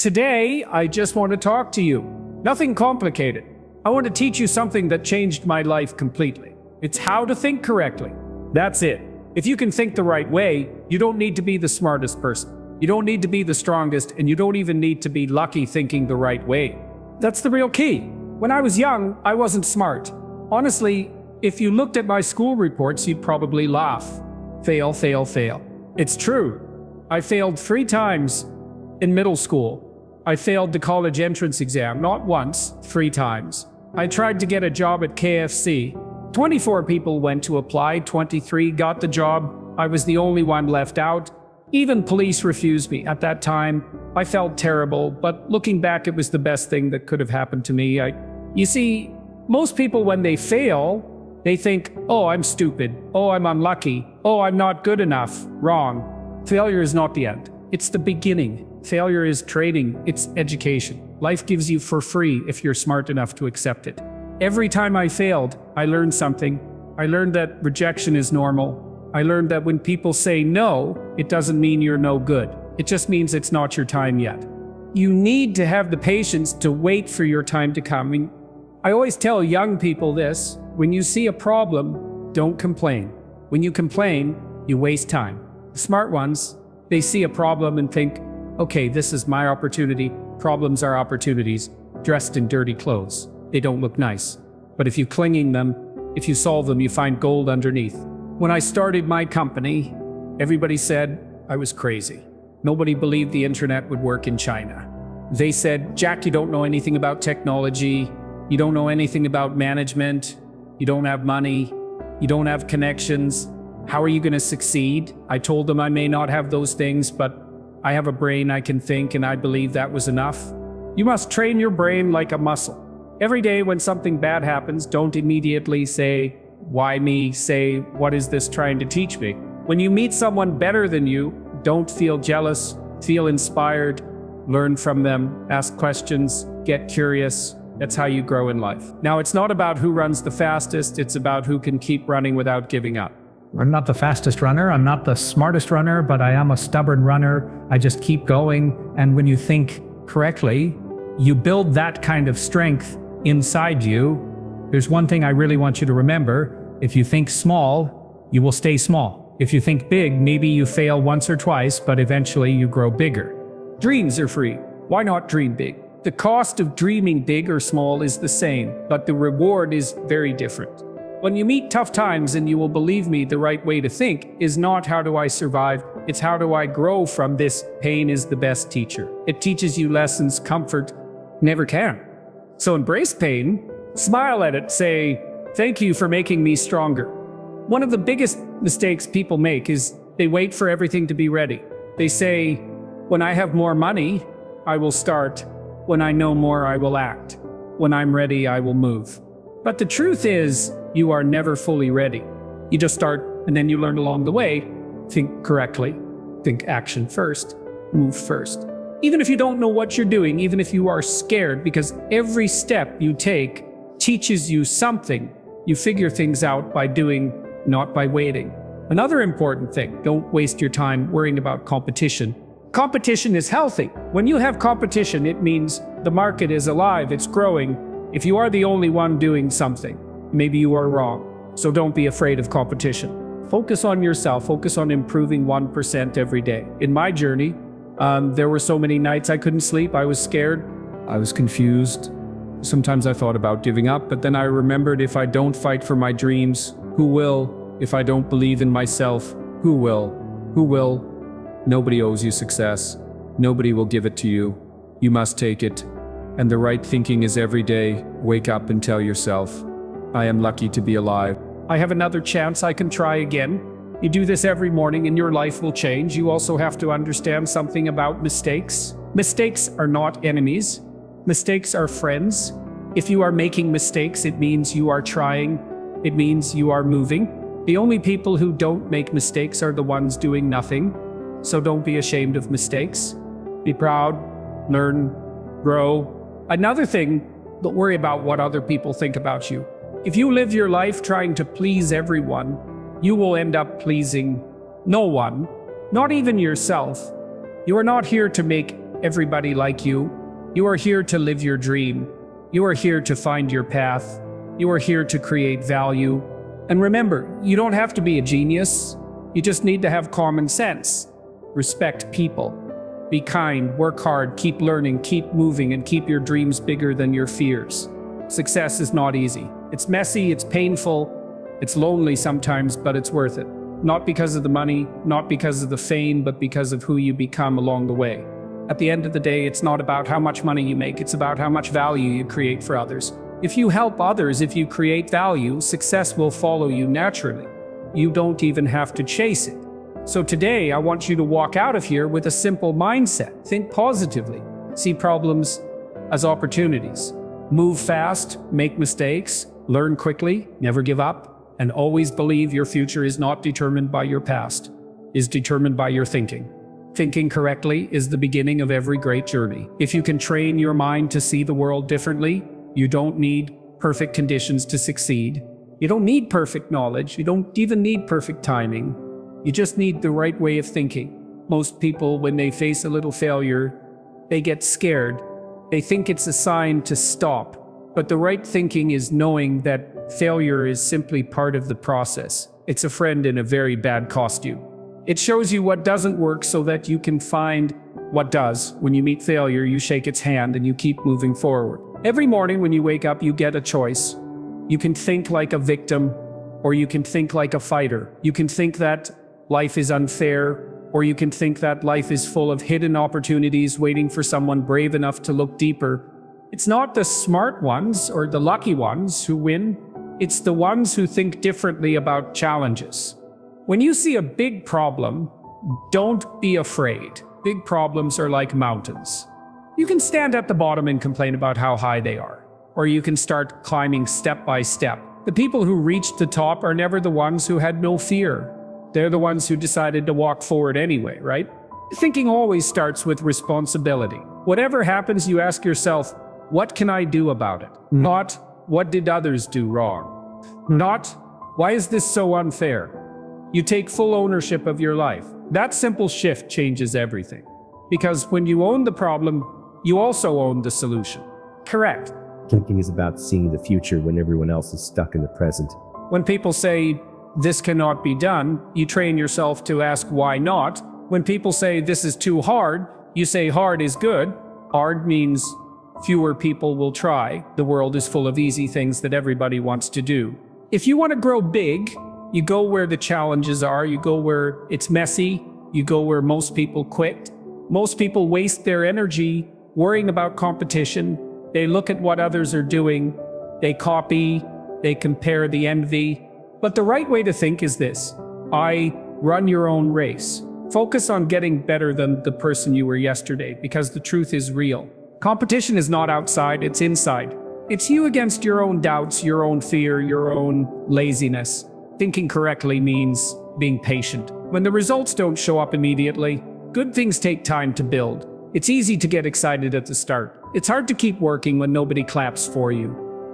Today, I just want to talk to you. Nothing complicated. I want to teach you something that changed my life completely. It's how to think correctly. That's it. If you can think the right way, you don't need to be the smartest person. You don't need to be the strongest, and you don't even need to be lucky thinking the right way. That's the real key. When I was young, I wasn't smart. Honestly, if you looked at my school reports, you'd probably laugh. Fail, fail, fail. It's true. I failed 3 times in middle school. I failed the college entrance exam, not once, 3 times. I tried to get a job at KFC. 24 people went to apply, 23 got the job. I was the only one left out. Even police refused me. At that time, I felt terrible, but looking back, it was the best thing that could have happened to me. You see, most people, when they fail, they think, oh, I'm stupid. Oh, I'm unlucky. Oh, I'm not good enough. Wrong. Failure is not the end. It's the beginning. Failure is training. It's education. Life gives you for free if you're smart enough to accept it. Every time I failed, I learned something. I learned that rejection is normal. I learned that when people say no, it doesn't mean you're no good. It just means it's not your time yet. You need to have the patience to wait for your time to come. I always tell young people this: when you see a problem, don't complain. When you complain, you waste time. The smart ones, they see a problem and think, okay, this is my opportunity. Problems are opportunities, dressed in dirty clothes. They don't look nice. But if you clinging them, if you solve them, you find gold underneath. When I started my company, everybody said I was crazy. Nobody believed the internet would work in China. They said, Jack, you don't know anything about technology. You don't know anything about management. You don't have money. You don't have connections. How are you going to succeed? I told them I may not have those things, but I have a brain, I can think, and I believe that was enough. You must train your brain like a muscle. Every day when something bad happens, don't immediately say, why me? Say, what is this trying to teach me? When you meet someone better than you, don't feel jealous, feel inspired, learn from them, ask questions, get curious. That's how you grow in life. Now, it's not about who runs the fastest, it's about who can keep running without giving up. I'm not the fastest runner, I'm not the smartest runner, but I am a stubborn runner. I just keep going. And when you think correctly, you build that kind of strength inside you. There's one thing I really want you to remember. If you think small, you will stay small. If you think big, maybe you fail once or twice, but eventually you grow bigger. Dreams are free. Why not dream big? The cost of dreaming big or small is the same, but the reward is very different. When you meet tough times, and you will believe me, the right way to think is not how do I survive, it's how do I grow from this. Pain is the best teacher. It teaches you lessons comfort never can. So embrace pain, smile at it, say, thank you for making me stronger. One of the biggest mistakes people make is they wait for everything to be ready. They say, when I have more money, I will start. When I know more, I will act. When I'm ready, I will move. But the truth is, you are never fully ready. You just start, and then you learn along the way. Think correctly. Think action first. Move first. Even if you don't know what you're doing, even if you are scared, because every step you take teaches you something. You figure things out by doing, not by waiting. Another important thing, don't waste your time worrying about competition. Competition is healthy. When you have competition, it means the market is alive, it's growing. If you are the only one doing something, maybe you are wrong. So don't be afraid of competition. Focus on yourself, focus on improving 1% every day. In my journey, there were so many nights I couldn't sleep. I was scared. I was confused. Sometimes I thought about giving up, but then I remembered, if I don't fight for my dreams, who will? If I don't believe in myself, who will? Who will? Nobody owes you success. Nobody will give it to you. You must take it. And the right thinking is every day, wake up and tell yourself, I am lucky to be alive. I have another chance, I can try again. You do this every morning and your life will change. You also have to understand something about mistakes. Mistakes are not enemies. Mistakes are friends. If you are making mistakes, it means you are trying. It means you are moving. The only people who don't make mistakes are the ones doing nothing. So don't be ashamed of mistakes. Be proud, learn, grow. Another thing, don't worry about what other people think about you. If you live your life trying to please everyone, you will end up pleasing no one, not even yourself. You are not here to make everybody like you. You are here to live your dream. You are here to find your path. You are here to create value. And remember, you don't have to be a genius. You just need to have common sense. Respect people. Be kind, work hard, keep learning, keep moving, and keep your dreams bigger than your fears. Success is not easy. It's messy, it's painful, it's lonely sometimes, but it's worth it. Not because of the money, not because of the fame, but because of who you become along the way. At the end of the day, it's not about how much money you make, it's about how much value you create for others. If you help others, if you create value, success will follow you naturally. You don't even have to chase it. So today, I want you to walk out of here with a simple mindset. Think positively. See problems as opportunities. Move fast, make mistakes, learn quickly, never give up, and always believe your future is not determined by your past, is determined by your thinking. Thinking correctly is the beginning of every great journey. If you can train your mind to see the world differently, you don't need perfect conditions to succeed. You don't need perfect knowledge. You don't even need perfect timing. You just need the right way of thinking. Most people, when they face a little failure, they get scared. They think it's a sign to stop. But the right thinking is knowing that failure is simply part of the process. It's a friend in a very bad costume. It shows you what doesn't work so that you can find what does. When you meet failure, you shake its hand and you keep moving forward. Every morning when you wake up, you get a choice. You can think like a victim, or you can think like a fighter. You can think that life is unfair, or you can think that life is full of hidden opportunities waiting for someone brave enough to look deeper. It's not the smart ones or the lucky ones who win. It's the ones who think differently about challenges. When you see a big problem, don't be afraid. Big problems are like mountains. You can stand at the bottom and complain about how high they are, or you can start climbing step by step. The people who reached the top are never the ones who had no fear. They're the ones who decided to walk forward anyway, right? Thinking always starts with responsibility. Whatever happens, you ask yourself, what can I do about it? Not, what did others do wrong? Not, why is this so unfair? You take full ownership of your life. That simple shift changes everything. Because when you own the problem, you also own the solution. Correct. Thinking is about seeing the future when everyone else is stuck in the present. When people say, this cannot be done, you train yourself to ask why not. When people say this is too hard, you say hard is good. Hard means fewer people will try. The world is full of easy things that everybody wants to do. If you want to grow big, you go where the challenges are, you go where it's messy, you go where most people quit. Most people waste their energy worrying about competition. They look at what others are doing, they copy, they compare, the envy. But the right way to think is this: run your own race. Focus on getting better than the person you were yesterday, because the truth is real. Competition is not outside, it's inside. It's you against your own doubts, your own fear, your own laziness. Thinking correctly means being patient. When the results don't show up immediately, good things take time to build. It's easy to get excited at the start. It's hard to keep working when nobody claps for you,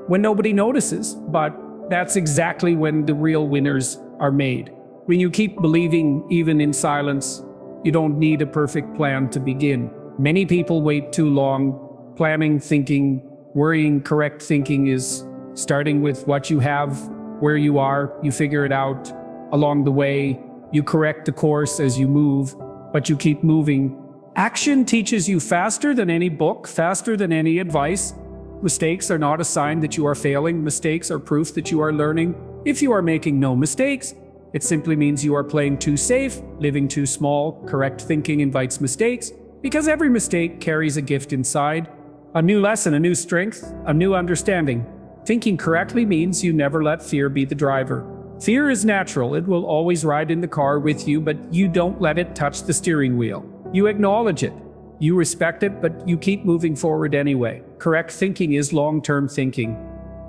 when nobody notices, but that's exactly when the real winners are made. When you keep believing, even in silence, you don't need a perfect plan to begin. Many people wait too long. Planning, thinking, worrying. Correct thinking is starting with what you have, where you are. You figure it out along the way. You correct the course as you move, but you keep moving. Action teaches you faster than any book, faster than any advice. Mistakes are not a sign that you are failing. Mistakes are proof that you are learning. If you are making no mistakes, it simply means you are playing too safe, living too small. Correct thinking invites mistakes, because every mistake carries a gift inside. A new lesson, a new strength, a new understanding. Thinking correctly means you never let fear be the driver. Fear is natural. It will always ride in the car with you, but you don't let it touch the steering wheel. You acknowledge it. You respect it, but you keep moving forward anyway. Correct thinking is long-term thinking.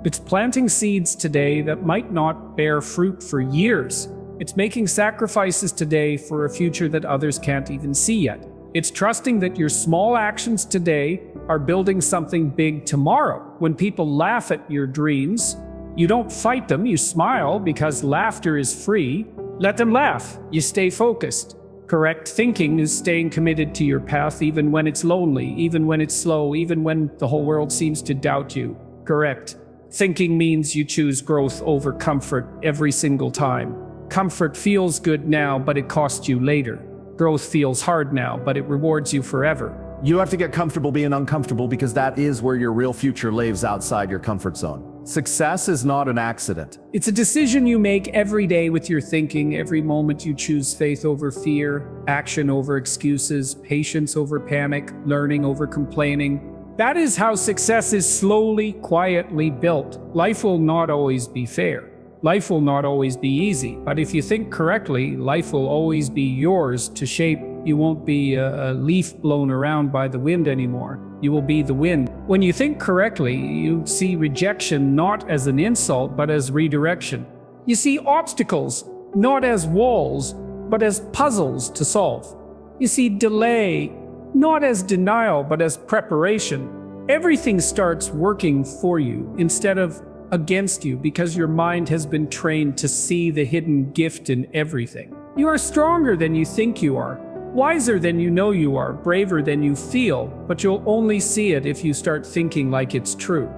It's planting seeds today that might not bear fruit for years. It's making sacrifices today for a future that others can't even see yet. It's trusting that your small actions today are building something big tomorrow. When people laugh at your dreams, you don't fight them, you smile, because laughter is free. Let them laugh. You stay focused. Correct thinking is staying committed to your path even when it's lonely, even when it's slow, even when the whole world seems to doubt you. Correct thinking means you choose growth over comfort every single time. Comfort feels good now, but it costs you later. Growth feels hard now, but it rewards you forever. You have to get comfortable being uncomfortable because that is where your real future lives, outside your comfort zone. Success is not an accident. It's a decision you make every day with your thinking. Every moment you choose faith over fear, action over excuses, patience over panic, learning over complaining. That is how success is slowly, quietly built. Life will not always be fair. Life will not always be easy, but if you think correctly, life will always be yours to shape. You won't be a leaf blown around by the wind anymore. You will be the wind. When you think correctly, you see rejection not as an insult, but as redirection. You see obstacles not as walls, but as puzzles to solve. You see delay not as denial, but as preparation. Everything starts working for you instead of against you because your mind has been trained to see the hidden gift in everything. You are stronger than you think you are, wiser than you know you are, braver than you feel, but you'll only see it if you start thinking like it's true.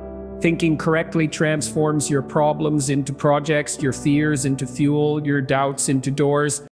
Thinking correctly transforms your problems into projects, your fears into fuel, your doubts into doors.